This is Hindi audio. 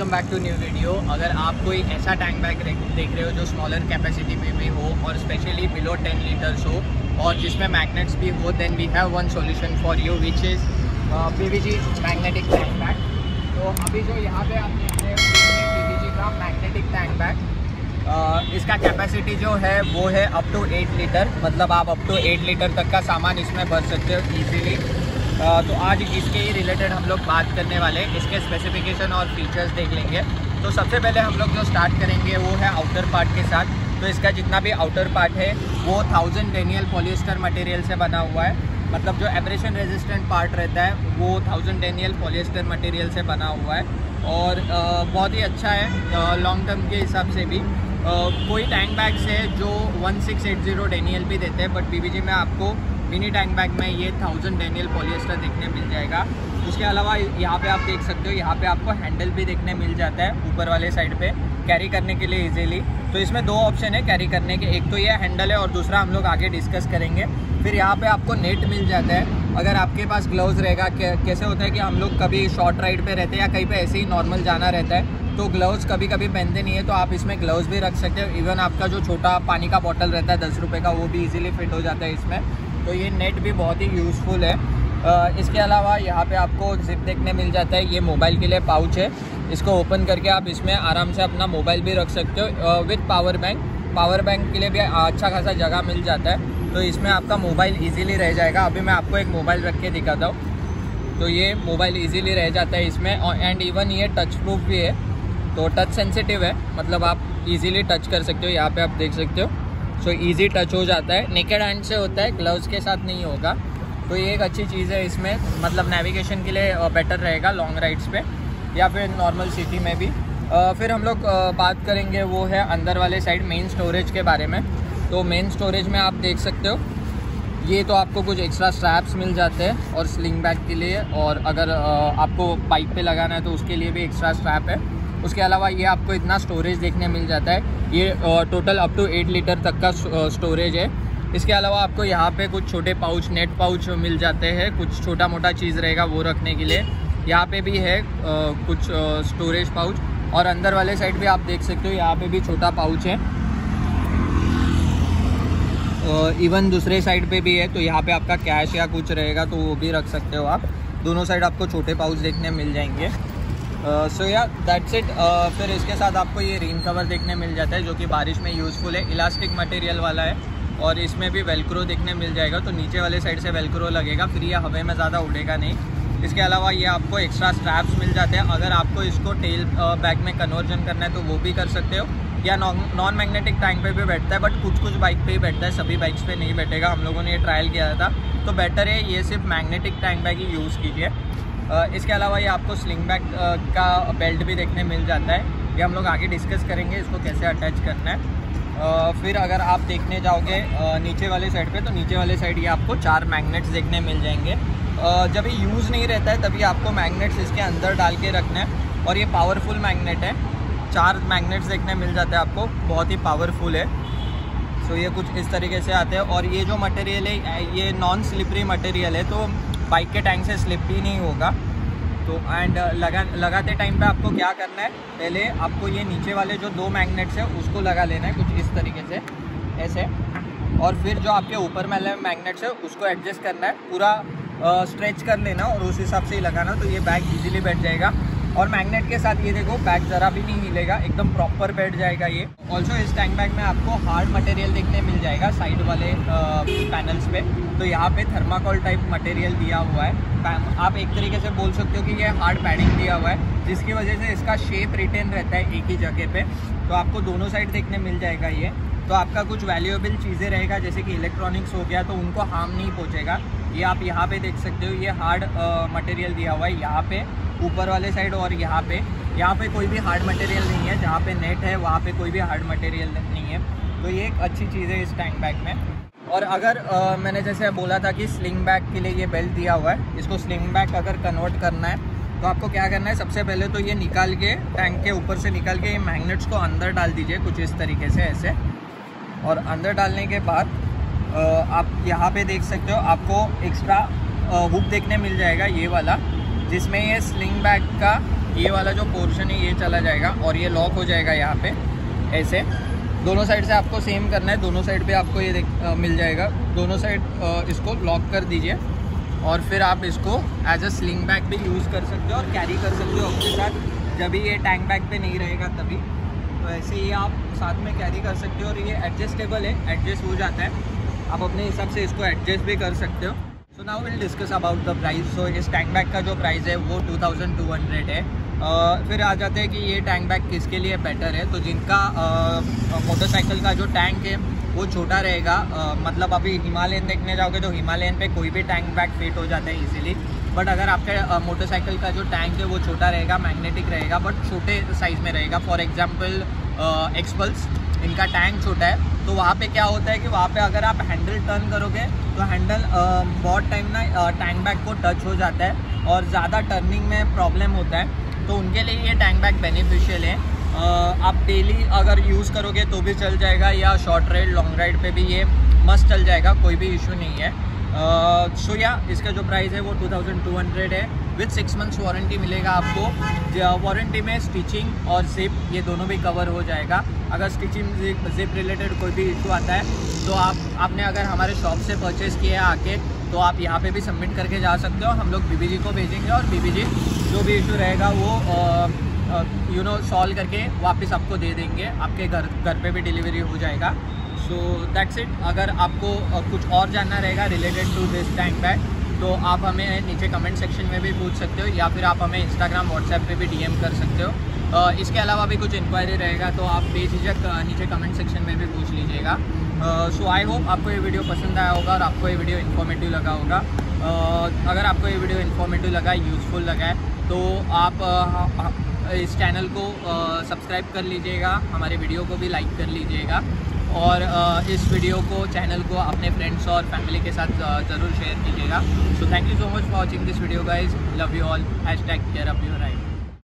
Welcome back to new video. अगर आप कोई ऐसा टैंक बैग देख रहे हो जो स्मॉलर कैपेसिटी में भी हो और स्पेशली बिलो 10 लीटर्स हो और जिसमें मैग्नेट्स भी हो, then we have one solution for you which is PVG magnetic tank bag. तो अभी जो यहाँ पे आप देख रहे हो पीवीजी का मैग्नेटिक टैंक बैग, इसका कैपेसिटी जो है वो है अप टू 8 लीटर, मतलब आप अप टू 8 लीटर तक का सामान इसमें भर सकते हो ईजीली। तो आज इसके ही रिलेटेड हम लोग बात करने वाले हैं, इसके स्पेसिफिकेशन और फीचर्स देख लेंगे। तो सबसे पहले हम लोग जो स्टार्ट करेंगे वो है आउटर पार्ट के साथ। तो इसका जितना भी आउटर पार्ट है वो 1000 डेनियल पॉलिएस्टर मटेरियल से बना हुआ है, मतलब जो एब्रेशन रेजिस्टेंट पार्ट रहता है वो 1000 डेनियल पॉलिएस्टर मटेरियल से बना हुआ है और बहुत ही अच्छा है लॉन्ग टर्म के हिसाब से भी। कोई टैंक बैग्स है जो 1680 डेनियल भी देते हैं, बट पीवीजी में आपको मिनी टैंक बैग में ये 1000 डेनियल पॉलिएस्टर देखने मिल जाएगा। उसके अलावा यहाँ पे आप देख सकते हो, यहाँ पे आपको हैंडल भी देखने मिल जाता है ऊपर वाले साइड पे कैरी करने के लिए इजीली। तो इसमें दो ऑप्शन है कैरी करने के, एक तो ये हैंडल है और दूसरा हम लोग आगे डिस्कस करेंगे। फिर यहाँ पे आपको नेट मिल जाता है, अगर आपके पास ग्लव्स रहेगा। कैसे होता है कि हम लोग कभी शॉर्ट राइड पे रहते हैं या कहीं पे ऐसे ही नॉर्मल जाना रहता है तो ग्लव्स कभी कभी पहनते नहीं है, तो आप इसमें ग्लव्स भी रख सकते हो। इवन आपका जो छोटा पानी का बॉटल रहता है 10 रुपये का, वो भी इजीली फिट हो जाता है इसमें। तो ये नेट भी बहुत ही यूज़फुल है। इसके अलावा यहाँ पे आपको जिप देखने मिल जाता है। ये मोबाइल के लिए पाउच है, इसको ओपन करके आप इसमें आराम से अपना मोबाइल भी रख सकते हो with power bank. Power bank के लिए भी अच्छा खासा जगह मिल जाता है, तो इसमें आपका मोबाइल इजीली रह जाएगा। अभी मैं आपको एक मोबाइल रख के दिखाता हूँ, तो ये मोबाइल इजीली रह जाता है इसमें। एंड इवन ये टच प्रूफ भी है, तो टच सेंसिटिव है, मतलब आप इजीली टच कर सकते हो। यहाँ पे आप देख सकते हो, सो इजी टच हो जाता है, नेकेड हैंड से होता है, ग्लव्स के साथ नहीं होगा। तो ये एक अच्छी चीज़ है इसमें, मतलब नेविगेशन के लिए बेटर रहेगा लॉन्ग राइड्स पे या फिर नॉर्मल सिटी में भी। फिर हम लोग बात करेंगे वो है अंदर वाले साइड मेन स्टोरेज के बारे में। तो मेन स्टोरेज में आप देख सकते हो, ये तो आपको कुछ एक्स्ट्रा स्ट्रैप्स मिल जाते हैं और स्लिंग बैग के लिए, और अगर आपको बाइक पे लगाना है तो उसके लिए भी एक्स्ट्रा स्ट्रैप है। उसके अलावा ये आपको इतना स्टोरेज देखने मिल जाता है, ये टोटल अप टू 8 लीटर तक का स्टोरेज है। इसके अलावा आपको यहाँ पे कुछ छोटे पाउच, नेट पाउच मिल जाते हैं, कुछ छोटा मोटा चीज़ रहेगा वो रखने के लिए। यहाँ पे भी है कुछ स्टोरेज पाउच, और अंदर वाले साइड भी आप देख सकते हो, यहाँ पे भी छोटा पाउच है। इवन दूसरे साइड पे भी है, तो यहाँ पे आपका कैश या कुछ रहेगा तो वो भी रख सकते हो आप। दोनों साइड आपको छोटे पाउच देखने मिल जाएंगे। सो या दैट्स इट। फिर इसके साथ आपको ये रेन कवर देखने मिल जाता है जो कि बारिश में यूज़फुल है, इलास्टिक मटेरियल वाला है, और इसमें भी वेलक्रो देखने मिल जाएगा। तो नीचे वाले साइड से वेलक्रो लगेगा, फिर ये हवा में ज़्यादा उड़ेगा नहीं। इसके अलावा ये आपको एक्स्ट्रा स्ट्रैप्स मिल जाते हैं, अगर आपको इसको टेल बैग में कन्वर्जन करना है तो वो भी कर सकते हो, या नॉन मैग्नेटिक टैंक पे भी बैठता है, बट कुछ बाइक पे ही बैठता है, सभी बाइक्स पे नहीं बैठेगा। हम लोगों ने ये ट्रायल किया था, तो बेटर है ये सिर्फ मैग्नेटिक टैंक बैग ही यूज़ कीजिए। इसके अलावा ये आपको स्लिंग बैग का बेल्ट भी देखने मिल जाता है, ये हम लोग आगे डिस्कस करेंगे इसको कैसे अटैच करना है। फिर अगर आप देखने जाओगे नीचे वाले साइड पे, तो नीचे वाले साइड ये आपको 4 मैग्नेट्स देखने मिल जाएंगे। जब ये यूज़ नहीं रहता है तभी आपको मैग्नेट्स इसके अंदर डाल के रखना है, और ये पावरफुल मैग्नेट है, 4 मैग्नेट्स देखने मिल जाते हैं आपको, बहुत ही पावरफुल है। सो ये कुछ इस तरीके से आते हैं, और ये जो मटेरियल है ये नॉन स्लिपरी मटेरियल है, तो बाइक के टैंक से स्लिप भी नहीं होगा। तो एंड लगाते टाइम पे आपको क्या करना है, पहले आपको ये नीचे वाले जो 2 मैग्नेट्स है उसको लगा लेना है कुछ इस तरीके से ऐसे, और फिर जो आपके ऊपर वाले मैग्नेट्स है उसको एडजस्ट करना है, पूरा स्ट्रेच कर लेना और उस हिसाब से ही लगाना, तो ये बैग इजीली बैठ जाएगा। और मैग्नेट के साथ ये देखो बैग ज़रा भी नहीं हिलेगा, एकदम प्रॉपर बैठ जाएगा ये। ऑल्सो इस टैंक बैग में आपको हार्ड मटेरियल देखने मिल जाएगा साइड वाले पैनल्स पे, तो यहाँ पे थर्माकोल टाइप मटेरियल दिया हुआ है। आप एक तरीके से बोल सकते हो कि ये हार्ड पैडिंग दिया हुआ है, जिसकी वजह से इसका शेप रिटेन रहता है एक ही जगह पे। तो आपको दोनों साइड देखने मिल जाएगा ये, तो आपका कुछ वैल्यूएबल चीज़ें रहेगा जैसे कि इलेक्ट्रॉनिक्स हो गया, तो उनको हार्म नहीं पहुँचेगा। ये आप यहाँ पे देख सकते हो, ये हार्ड मटेरियल दिया हुआ है यहाँ पे ऊपर वाले साइड, और यहाँ पे कोई भी हार्ड मटेरियल नहीं है। जहाँ पे नेट है वहाँ पे कोई भी हार्ड मटेरियल नहीं है, तो ये एक अच्छी चीज़ है इस टैंक बैग में। और अगर मैंने जैसे बोला था कि स्लिंग बैग के लिए ये बेल्ट दिया हुआ है, इसको स्लिंग बैग अगर कन्वर्ट करना है तो आपको क्या करना है, सबसे पहले तो ये निकाल के टैंक के ऊपर से निकाल के ये मैग्नेट्स को अंदर डाल दीजिए कुछ इस तरीके से ऐसे, और अंदर डालने के बाद आप यहाँ पे देख सकते हो आपको एक्स्ट्रा हुक देखने मिल जाएगा ये वाला, जिसमें ये स्लिंग बैग का ये वाला जो पोर्शन है ये चला जाएगा और ये लॉक हो जाएगा यहाँ पे ऐसे। दोनों साइड से आपको सेम करना है, दोनों साइड पे आपको ये मिल जाएगा। दोनों साइड इसको लॉक कर दीजिए और फिर आप इसको एज अ स्लिंग बैग भी यूज़ कर सकते हो और कैरी कर सकते हो अपने साथ, जब भी ये टैंक बैग पे नहीं रहेगा तभी। तो ऐसे ही आप साथ में कैरी कर सकते हो और ये एडजस्टेबल है, एडजस्ट हो जाता है, आप अपने हिसाब से इसको एडजस्ट भी कर सकते हो। So now will discuss about the price. सो इस टैंक बैग का जो प्राइस है वो 2200 है। फिर आ जाते हैं कि ये टैंक बैग किसके लिए बेटर है। तो जिनका मोटरसाइकिल का जो टैंक है वो छोटा रहेगा, मतलब अभी हिमालयन देखने जाओगे तो हिमालयन पे कोई भी टैंक बैग फिट हो जाता है इजीली। बट अगर आपके मोटरसाइकिल का जो टैंक है वो छोटा रहेगा, मैग्नेटिक रहेगा, बट छोटे साइज़ में रहेगा, फॉर एग्जांपल एक्सपल्स, इनका टैंक छोटा है, तो वहाँ पे क्या होता है कि वहाँ पे अगर आप हैंडल टर्न करोगे तो हैंडल बहुत टाइम ना टैंक बैग को टच हो जाता है और ज़्यादा टर्निंग में प्रॉब्लम होता है। तो उनके लिए ये टैंक बैग बेनिफिशियल है। आप डेली अगर यूज़ करोगे तो भी चल जाएगा, या शॉर्ट राइड लॉन्ग राइड पे भी ये मस्त चल जाएगा, कोई भी इशू नहीं है। सो या इसका जो प्राइस है वो 2200 है। विथ 6 मंथ्स वारंटी मिलेगा आपको। वारंटी में स्टिचिंग और जिप ये दोनों भी कवर हो जाएगा। अगर स्टिचिंग जिप रिलेटेड कोई भी इशू आता है तो आपने अगर हमारे शॉप से परचेज़ किया है आके, तो आप यहाँ पे भी सबमिट करके जा सकते हो। हम लोग BBG को भेजेंगे और BBG जो भी इशू रहेगा वो सॉल्व करके वापस आपको दे देंगे, आपके घर पे भी डिलीवरी हो जाएगा। So that's it. अगर आपको कुछ और जानना रहेगा related to this tank bag तो आप हमें नीचे कमेंट सेक्शन में भी पूछ सकते हो, या फिर आप हमें इंस्टाग्राम व्हाट्सएप पे भी DM कर सकते हो। इसके अलावा भी कुछ इंक्वायरी रहेगा तो आप बेझिझक नीचे कमेंट सेक्शन में भी पूछ लीजिएगा। सो आई होप आपको ये वीडियो पसंद आया होगा और आपको ये वीडियो इन्फॉर्मेटिव लगा होगा। अगर आपको ये वीडियो इन्फॉर्मेटिव लगा, यूज़फुल लगा है, तो आप इस चैनल को सब्सक्राइब कर लीजिएगा, हमारे वीडियो को भी लाइक कर लीजिएगा और इस वीडियो को, चैनल को अपने फ्रेंड्स और फैमिली के साथ ज़रूर शेयर कीजिएगा। So thank you so much for watching this video guys, love you all, #care up your ride।